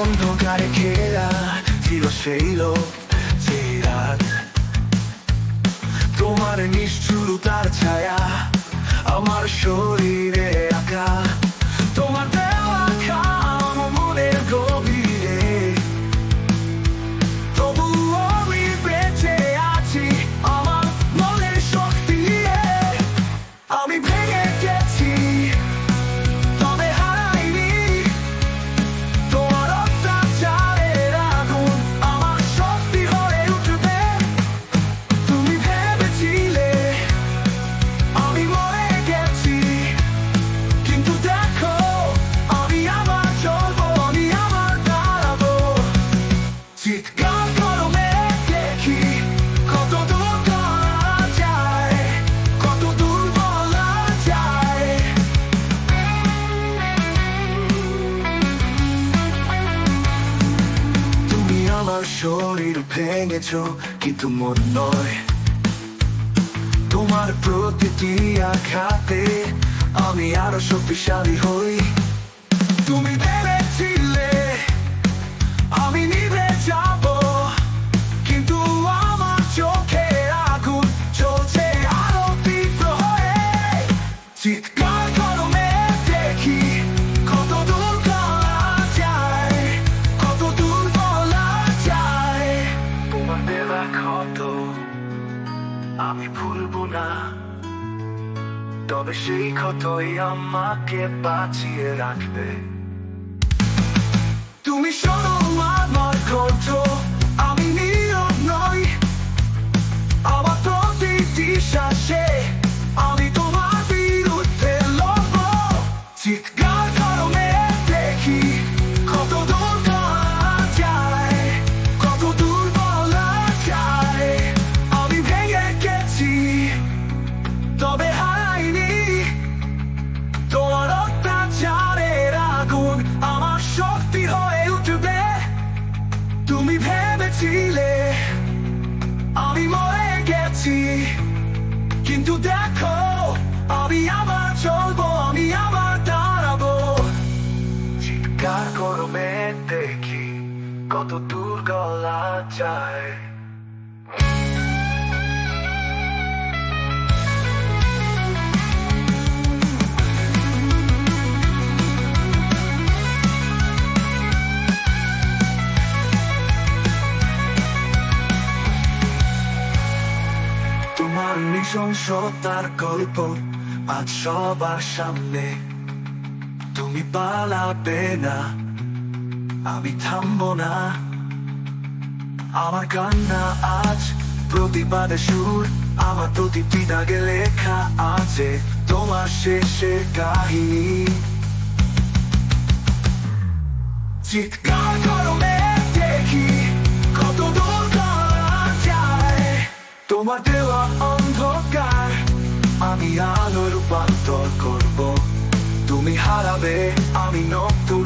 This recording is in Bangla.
অন্ধকারে ঘেরা ছিল সেই লোক যে রাত। তোমার নিষ্ঠুরতার ছায়া আমার শরীরে আঁকা, তোমার দেওয়া খাম মনের গভীরে। তবুও আমি বেঁচে আছি আমার মনের শক্তি দিয়ে। আমি ভেঙে গেছি তবে হারাইনি, তোমার অত্যাচারের আগুন আমার শক্তি হয়ে উঠবে। তুমি ভেবেছিলে আমি মরে গেছি, কিন্তু দেখো আমি আবার চলবো, আমি আবার দাঁড়াবো। চিৎকার করো দেখি কত দূর করা যায়, কত দূর বলা যায়। তুমি আমার শরীর ভেঙেছো কিন্তু মন নয়, তোমার প্রতিটি আঘাতে আমি আরো শক্তিশালী হই। তুমি ভেবেছিলে আমি নিভে যাব, কিন্তু আমার চোখে আগুন জ্বলছে আরো তীব্র হয়ে। চিৎকার করো দেখি কত দূর করা যায়, কত দূর বলা যায়। তোমার দেওয়া ক্ষত আমি ভুলবো না, তবে সেই ক্ষতই আমাকে বাঁচিয়ে রাখবে। তুমি শোনো আমার কণ্ঠ, আমি নীরব নই। আমার প্রতিটি শ্বাসে আমি তোমার বিরুদ্ধে লড়বো। চিৎকার করো দেখি কত দূর করা যায়, কত দূর বলা যায়। আমি ভেঙে গেছি তবে হারাইনি, তোমার অত্যাচারের আগুন আমার শক্তি হয়ে উঠবে। তুমি ভেবেছিলে আমি মরে গেছি, কিন্তু দেখো আমি আবার চলবো, আমি আবার দাঁড়াবো। চিৎকার করো দেখি কত দূর গলা যায়। তোমার নৃশংসতার গল্প আজ সবার সামনে। তুমি পালাবে না, আমি থামবো না। আমার কান্না আজ প্রতিবাদের সুর, আমার প্রতিটি দাগে লেখা আছে তোমার শেষের কাহিনী। চিৎকার করো দেখি কত দূর করা যায়, তোমার দেওয়া অন্ধকার আমি আলো রূপান্তর করব। তুমি হারাবে, আমি নতুন